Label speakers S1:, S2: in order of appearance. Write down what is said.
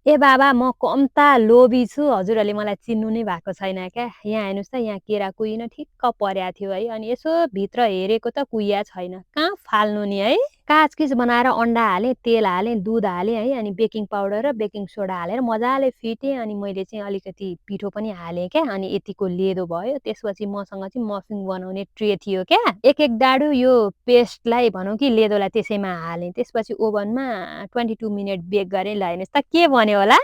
S1: ए बाबा म कम्ता लोभी छु, हजुरहरूले मलाई चिन्नु नै भएको छैन क्या। यहाँ हेर्नुहोस् त यहाँ केरा कुहिन ठिक्क परेको थियो है, अनि यसो भित्र हेरेको त कुहिया छैन। कहाँ फाल्नु नि है? काचकिच बनाएर अन्डा हालेँ, तेल हालेँ, दुध हालेँ है, अनि बेकिङ पाउडर र बेकिङ सोडा हालेर मजाले फिटेँ। अनि मैले चाहिँ अलिकति पिठो पनि हालेँ क्या, अनि यतिको लेदो भयो। त्यसपछि मसँग चाहिँ मफिन बनाउने ट्रे थियो क्या। एक-एक डाडु यो पेस्टलाई भनौँ कि लेदोलाई त्यसैमा हालेँ। त्यसपछि ओभनमा 22 मिनेट बेक गरेँ। ल हेर्नुहोस् त के बन्यो होला?